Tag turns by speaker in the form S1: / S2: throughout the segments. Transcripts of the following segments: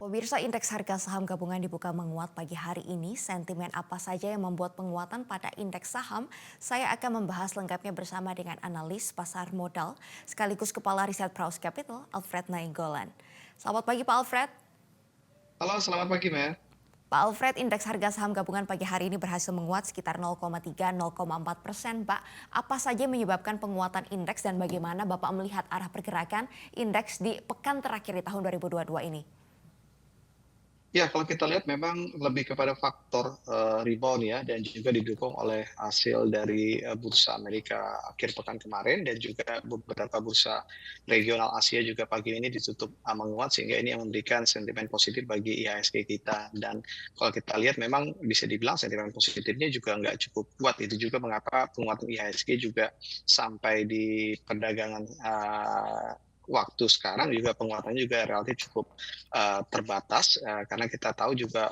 S1: Pemirsa, indeks harga saham gabungan dibuka menguat pagi hari ini. Sentimen apa saja yang membuat penguatan pada indeks saham? Saya akan membahas lengkapnya bersama dengan analis pasar modal sekaligus Kepala Riset Praus Capital, Alfred Nainggolan. Selamat pagi Pak Alfred.
S2: Halo, selamat pagi, Mer.
S1: Pak Alfred, indeks harga saham gabungan pagi hari ini berhasil menguat sekitar 0,3-0,4%, Pak. Apa saja yang menyebabkan penguatan indeks dan bagaimana Bapak melihat arah pergerakan indeks di pekan terakhir di tahun 2022 ini?
S2: Ya, kalau kita lihat memang lebih kepada faktor rebound ya, dan juga didukung oleh hasil dari bursa Amerika akhir pekan kemarin dan juga beberapa bursa regional Asia juga pagi ini ditutup menguat, sehingga ini yang memberikan sentimen positif bagi IHSG kita. Dan kalau kita lihat memang bisa dibilang sentimen positifnya juga nggak cukup kuat. Itu juga mengapa penguatan IHSG juga sampai di perdagangan waktu sekarang juga penguatannya juga relatif cukup terbatas, karena kita tahu juga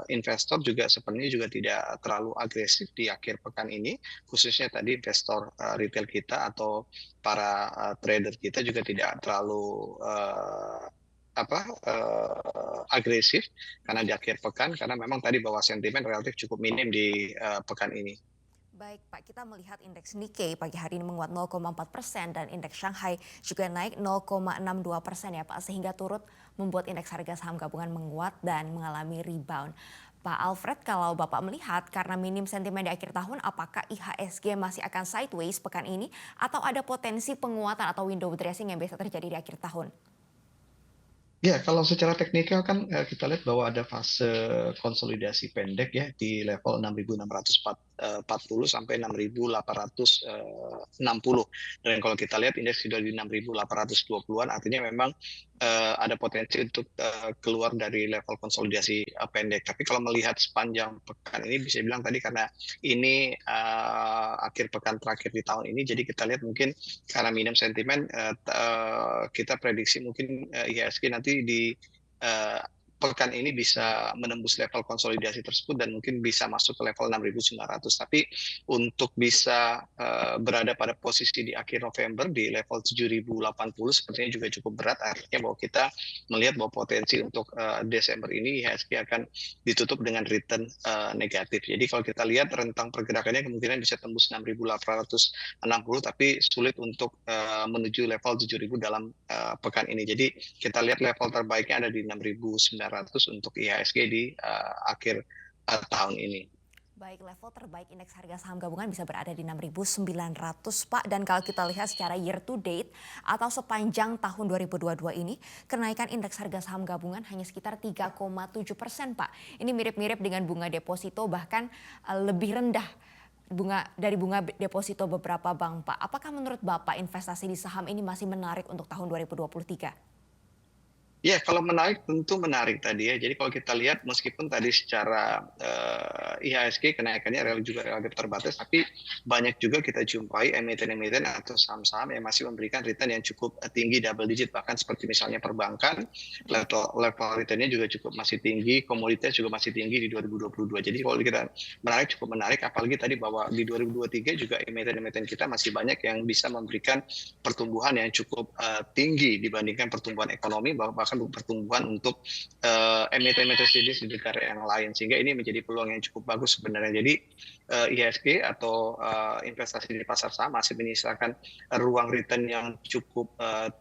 S2: investor juga sebenarnya juga tidak terlalu agresif di akhir pekan ini, khususnya tadi investor retail kita atau para trader kita juga tidak terlalu agresif karena di akhir pekan, karena memang tadi bahwa sentimen relatif cukup minim di pekan ini.
S1: Baik Pak, kita melihat indeks Nikkei pagi hari ini menguat 0,4% dan indeks Shanghai juga naik 0,62% ya Pak, sehingga turut membuat indeks harga saham gabungan menguat dan mengalami rebound. Pak Alfred, kalau Bapak melihat karena minim sentimen di akhir tahun, apakah IHSG masih akan sideways pekan ini atau ada potensi penguatan atau window dressing yang biasa terjadi di akhir tahun?
S2: Ya, kalau secara teknikal kan kita lihat bahwa ada fase konsolidasi pendek ya di level 6.640 sampai 6.860. Dan kalau kita lihat indeks sudah di 6.820-an, artinya memang ada potensi untuk keluar dari level konsolidasi pendek. Tapi kalau melihat sepanjang pekan ini bisa bilang tadi karena ini akhir pekan terakhir di tahun ini, jadi kita lihat mungkin karena minim sentimen, kita prediksi mungkin IHSG nanti di eh, pekan ini bisa menembus level konsolidasi tersebut dan mungkin bisa masuk ke level 6.900. Tapi untuk bisa berada pada posisi di akhir November di level 7.080 sepertinya juga cukup berat. Artinya bahwa kita melihat bahwa potensi untuk Desember ini IHSG akan ditutup dengan return negatif. Jadi kalau kita lihat rentang pergerakannya kemungkinan bisa tembus 6.860, tapi sulit untuk menuju level 7.000 dalam pekan ini. Jadi kita lihat level terbaiknya ada di 6.900 untuk IHSG di akhir tahun ini.
S1: Baik, level terbaik indeks harga saham gabungan bisa berada di 6.900 Pak. Dan kalau kita lihat secara year to date atau sepanjang tahun 2022 ini, kenaikan indeks harga saham gabungan hanya sekitar 3,7% Pak. Ini mirip-mirip dengan bunga deposito, bahkan lebih rendah dari bunga deposito beberapa bank Pak. Apakah menurut Bapak investasi di saham ini masih menarik untuk tahun 2023?
S2: Ya, kalau menarik tentu menarik tadi ya. Jadi kalau kita lihat meskipun tadi secara IHSG kenaikannya juga relatif terbatas, tapi banyak juga kita jumpai emiten-emiten atau saham-saham yang masih memberikan return yang cukup tinggi double digit, bahkan seperti misalnya perbankan, level returnnya juga cukup masih tinggi, komoditas juga masih tinggi di 2022. Jadi kalau kita cukup menarik, apalagi tadi bahwa di 2023 juga emiten-emiten kita masih banyak yang bisa memberikan pertumbuhan yang cukup tinggi dibandingkan pertumbuhan ekonomi, bahkan pertumbuhan untuk emiten-emiten sendiri di negara yang lain, sehingga ini menjadi peluang yang cukup bagus sebenarnya. Jadi IHSG atau investasi di pasar saham masih menyisakan ruang return yang cukup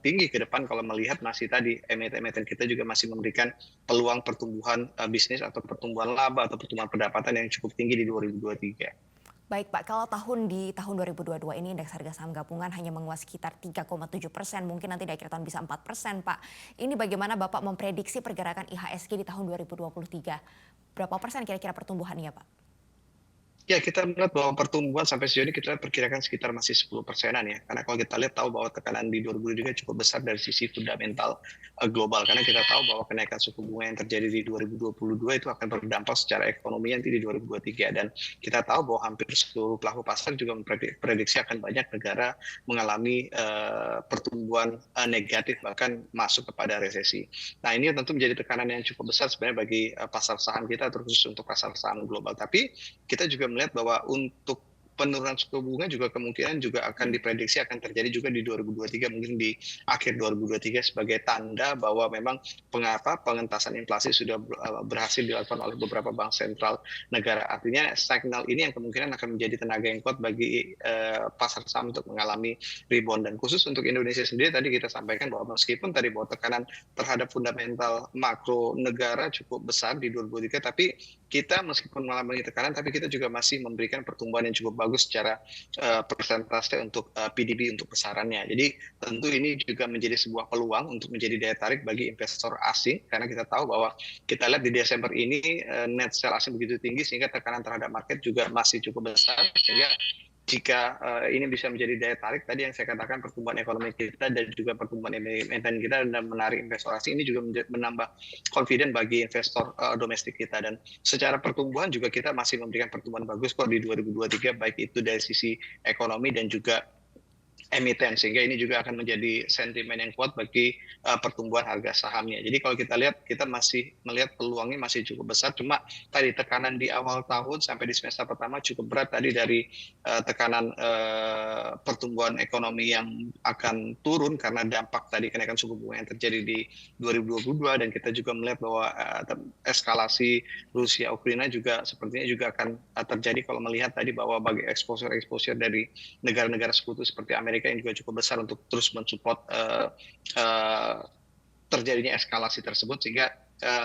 S2: tinggi ke depan kalau melihat masih tadi emiten-emiten kita juga masih memberikan peluang pertumbuhan bisnis atau pertumbuhan laba atau pertumbuhan pendapatan yang cukup tinggi di 2023.
S1: Baik Pak, kalau di tahun 2022 ini indeks harga saham gabungan hanya menguat sekitar 3,7%, mungkin nanti di akhir tahun bisa 4% Pak. Ini bagaimana Bapak memprediksi pergerakan IHSG di tahun 2023? Berapa persen kira-kira pertumbuhannya Pak?
S2: Ya, kita melihat bahwa pertumbuhan sampai sejauh ini kita perkirakan sekitar masih 10%-an ya. Karena kalau kita lihat tahu bahwa tekanan di 2023 cukup besar dari sisi fundamental global. Karena kita tahu bahwa kenaikan suku bunga yang terjadi di 2022 itu akan berdampak secara ekonomi nanti di 2023. Dan kita tahu bahwa hampir seluruh pelaku pasar juga memprediksi akan banyak negara mengalami pertumbuhan negatif, bahkan masuk kepada resesi. Nah, ini tentu menjadi tekanan yang cukup besar sebenarnya bagi pasar saham kita, terkhusus untuk pasar saham global. Tapi kita juga melihat bahwa untuk penurunan suku bunga juga kemungkinan juga akan diprediksi akan terjadi juga di 2023, mungkin di akhir 2023 sebagai tanda bahwa memang pengentasan inflasi sudah berhasil dilakukan oleh beberapa bank sentral negara. Artinya signal ini yang kemungkinan akan menjadi tenaga yang kuat bagi pasar saham untuk mengalami rebound. Dan khusus untuk Indonesia sendiri tadi kita sampaikan bahwa meskipun tadi bahwa tekanan terhadap fundamental makro negara cukup besar di 2023, tapi kita meskipun mengalami tekanan, tapi kita juga masih memberikan pertumbuhan yang cukup bagus secara persentase untuk PDB untuk besarannya. Jadi tentu ini juga menjadi sebuah peluang untuk menjadi daya tarik bagi investor asing, karena kita tahu bahwa kita lihat di Desember ini net sell asing begitu tinggi sehingga tekanan terhadap market juga masih cukup besar, sehingga jika ini bisa menjadi daya tarik tadi yang saya katakan pertumbuhan ekonomi kita dan juga pertumbuhan emiten kita dan menarik investor asing, ini juga menambah confident bagi investor domestik kita. Dan secara pertumbuhan juga kita masih memberikan pertumbuhan bagus kok di 2023, baik itu dari sisi ekonomi dan juga emiten, sehingga ini juga akan menjadi sentimen yang kuat bagi pertumbuhan harga sahamnya. Jadi kalau kita lihat, kita masih melihat peluangnya masih cukup besar, cuma tadi tekanan di awal tahun sampai di semester pertama cukup berat tadi dari tekanan pertumbuhan ekonomi yang akan turun karena dampak tadi kenaikan suku bunga yang terjadi di 2022, dan kita juga melihat bahwa eskalasi Rusia Ukraina juga sepertinya juga akan terjadi kalau melihat tadi bahwa bagi exposure dari negara-negara sekutu seperti Amerika yang juga cukup besar untuk terus mensupport terjadinya eskalasi tersebut, sehingga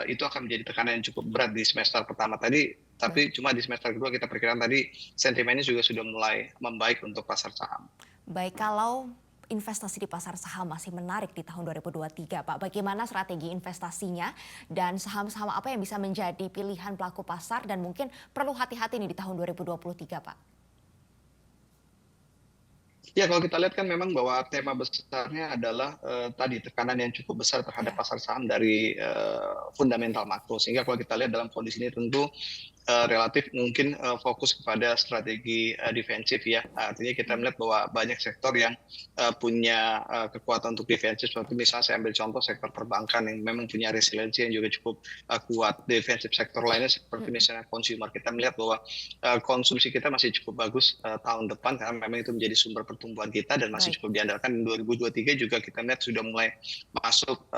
S2: itu akan menjadi tekanan yang cukup berat di semester pertama tadi. Tapi cuma di semester kedua kita perkirakan tadi sentimennya juga sudah mulai membaik untuk pasar saham.
S1: Baik, kalau investasi di pasar saham masih menarik di tahun 2023, Pak, bagaimana strategi investasinya dan saham-saham apa yang bisa menjadi pilihan pelaku pasar dan mungkin perlu hati-hati nih di tahun 2023, Pak?
S2: Ya, kalau kita lihat kan memang bahwa tema besarnya adalah tadi tekanan yang cukup besar terhadap pasar saham dari fundamental makro. Sehingga kalau kita lihat dalam kondisi ini tentu relatif mungkin fokus kepada strategi defensif ya. Artinya kita melihat bahwa banyak sektor yang punya kekuatan untuk defensif, seperti misalnya saya ambil contoh sektor perbankan yang memang punya resiliensi yang juga cukup kuat. Defensif sektor lainnya seperti misalnya consumer, kita melihat bahwa konsumsi kita masih cukup bagus tahun depan karena memang itu menjadi sumber pertumbuhan kita dan masih cukup diandalkan. Di 2023 juga kita melihat sudah mulai masuk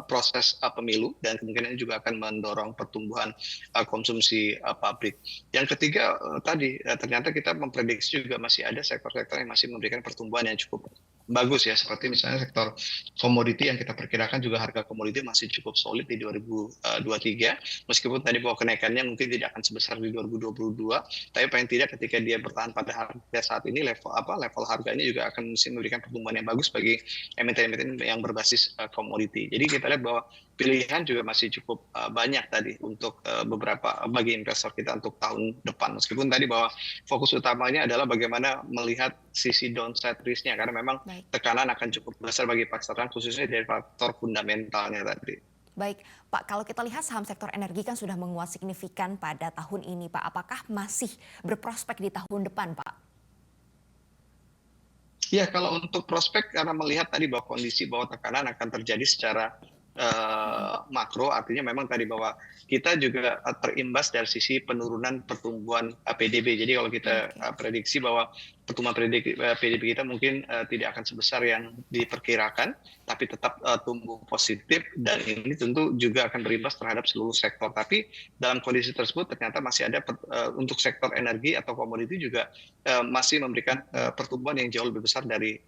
S2: proses pemilu dan kemungkinan juga akan mendorong pertumbuhan konsumsi pabrik. Yang ketiga tadi ternyata kita memprediksi juga masih ada sektor-sektor yang masih memberikan pertumbuhan yang cukup bagus ya, seperti misalnya sektor komoditi yang kita perkirakan juga harga komoditi masih cukup solid di 2023, meskipun tadi bahwa kenaikannya mungkin tidak akan sebesar di 2022, tapi paling tidak ketika dia bertahan pada harga saat ini, level harganya juga akan mesti memberikan pertumbuhan yang bagus bagi emiten-emiten yang berbasis komoditi. Jadi kita lihat bahwa pilihan juga masih cukup banyak tadi untuk beberapa bagi investor kita untuk tahun depan, meskipun tadi bahwa fokus utamanya adalah bagaimana melihat sisi downside risk-nya, karena memang tekanan akan cukup besar bagi pasar khususnya dari faktor fundamentalnya tadi.
S1: Baik, Pak, kalau kita lihat saham sektor energi kan sudah menguat signifikan pada tahun ini, Pak. Apakah masih berprospek di tahun depan, Pak?
S2: Ya, kalau untuk prospek karena melihat tadi bahwa kondisi bahwa tekanan akan terjadi secara makro, artinya memang tadi bahwa kita juga terimbas dari sisi penurunan pertumbuhan PDB. Jadi kalau kita prediksi bahwa pertumbuhan PDB kita mungkin tidak akan sebesar yang diperkirakan, tapi tetap tumbuh positif, dan ini tentu juga akan berimbas terhadap seluruh sektor. Tapi dalam kondisi tersebut ternyata masih ada untuk sektor energi atau komoditi juga masih memberikan pertumbuhan yang jauh lebih besar dari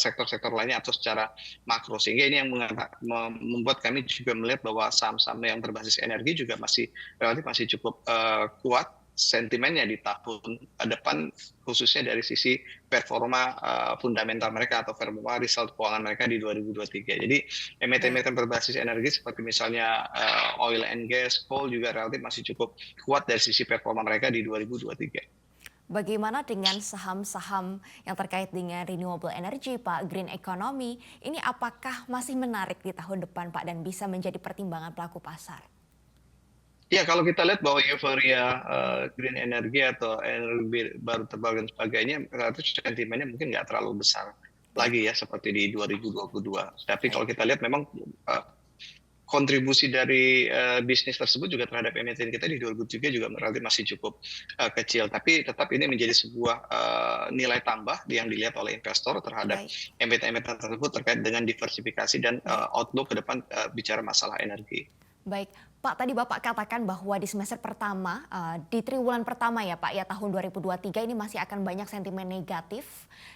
S2: sektor-sektor lainnya atau secara makro, sehingga ini yang membuat kami juga melihat bahwa saham-saham yang berbasis energi juga masih relatif masih cukup kuat sentimennya di tahun depan, khususnya dari sisi performa fundamental mereka atau performa result keuangan mereka di 2023. Jadi emiten-emiten berbasis energi seperti misalnya oil and gas, coal juga relatif masih cukup kuat dari sisi performa mereka di 2023.
S1: Bagaimana dengan saham-saham yang terkait dengan renewable energy, Pak, green economy, ini apakah masih menarik di tahun depan, Pak, dan bisa menjadi pertimbangan pelaku pasar?
S2: Ya, kalau kita lihat bahwa euforia green energy atau energi baru terbarukan dan sebagainya, relatif sentimennya mungkin nggak terlalu besar lagi ya seperti di 2022. Tapi kalau kita lihat memang kontribusi dari bisnis tersebut juga terhadap emiten kita di 2003 juga relatif masih cukup kecil. Tapi tetap ini menjadi sebuah nilai tambah yang dilihat oleh investor terhadap
S1: Baik,
S2: emiten-emiten tersebut terkait dengan diversifikasi dan
S1: baik.
S2: outlook ke depan bicara masalah energi.
S1: Baik, Pak, tadi Bapak katakan bahwa di semester pertama, di triwulan pertama ya Pak, ya tahun 2023 ini masih akan banyak sentimen negatif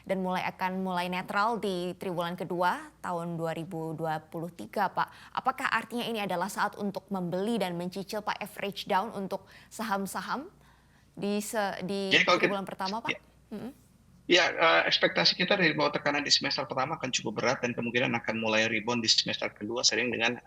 S1: dan akan mulai netral di triwulan kedua tahun 2023 Pak. Apakah artinya ini adalah saat untuk membeli dan mencicil Pak average down untuk saham-saham di
S2: Jadi kalau kita
S1: triwulan pertama Pak? Mm-mm.
S2: Ya, ekspektasi kita dari bahwa tekanan di semester pertama akan cukup berat dan kemungkinan akan mulai rebound di semester kedua seiring dengan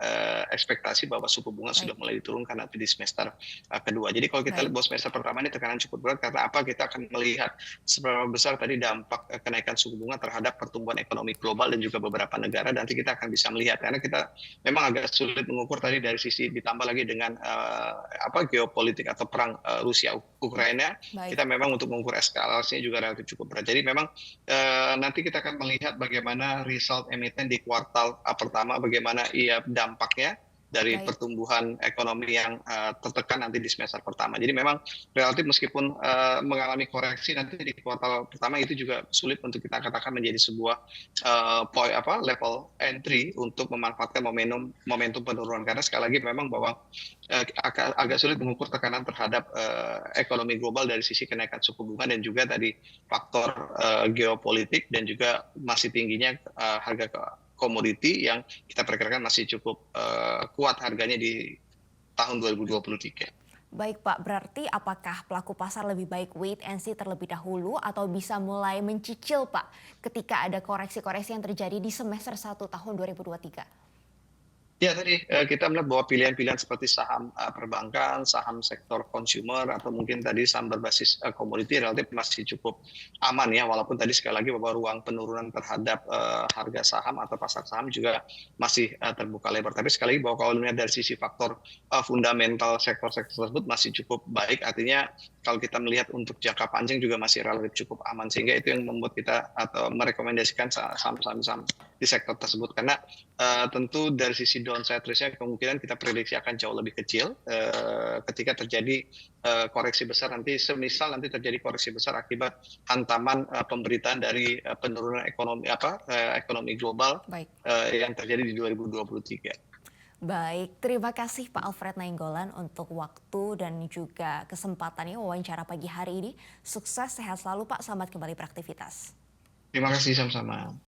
S2: ekspektasi bahwa suku bunga sudah
S1: Baik,
S2: mulai diturunkan nanti di semester kedua. Jadi kalau kita lihat
S1: baik,
S2: bahwa semester pertama ini tekanan cukup berat karena apa? Kita akan melihat seberapa besar tadi dampak kenaikan suku bunga terhadap pertumbuhan ekonomi global dan juga beberapa negara. Nanti kita akan bisa melihat karena kita memang agak sulit mengukur tadi dari sisi ditambah lagi dengan geopolitik atau perang Rusia Ukraina,
S1: baik,
S2: kita memang untuk mengukur eskalasinya juga relatif cukup berat. Jadi memang nanti kita akan melihat bagaimana result emiten di kuartal pertama, bagaimana dampaknya dari
S1: baik.
S2: pertumbuhan ekonomi yang tertekan nanti di semester pertama. Jadi memang relatif meskipun mengalami koreksi nanti di kuartal pertama itu juga sulit untuk kita katakan menjadi sebuah level entry untuk memanfaatkan momentum penurunan karena sekali lagi memang bahwa agak sulit mengukur tekanan terhadap ekonomi global dari sisi kenaikan suku bunga dan juga tadi faktor geopolitik dan juga masih tingginya harga komoditi yang kita perkirakan masih cukup kuat harganya di tahun 2023.
S1: Baik Pak, berarti apakah pelaku pasar lebih baik wait and see terlebih dahulu atau bisa mulai mencicil Pak ketika ada koreksi-koreksi yang terjadi di semester 1 tahun 2023?
S2: Ya tadi kita melihat bahwa pilihan-pilihan seperti saham perbankan, saham sektor consumer atau mungkin tadi saham berbasis komoditi relatif masih cukup aman ya walaupun tadi sekali lagi bahwa ruang penurunan terhadap harga saham atau pasar saham juga masih terbuka lebar. Tapi sekali lagi bahwa kalau melihat dari sisi faktor fundamental sektor-sektor tersebut masih cukup baik artinya kalau kita melihat untuk jangka panjang juga masih relatif cukup aman sehingga itu yang membuat kita atau merekomendasikan saham-saham di sektor tersebut karena tentu dari sisi downside risk-nya kemungkinan kita prediksi akan jauh lebih kecil ketika terjadi koreksi besar nanti semisal nanti terjadi koreksi besar akibat hantaman pemberitaan dari penurunan ekonomi global
S1: Baik.
S2: yang terjadi di 2023.
S1: Baik, terima kasih Pak Alfred Nainggolan untuk waktu dan juga kesempatannya wawancara pagi hari ini. Sukses, sehat selalu Pak, selamat kembali beraktivitas.
S2: Terima kasih sama-sama.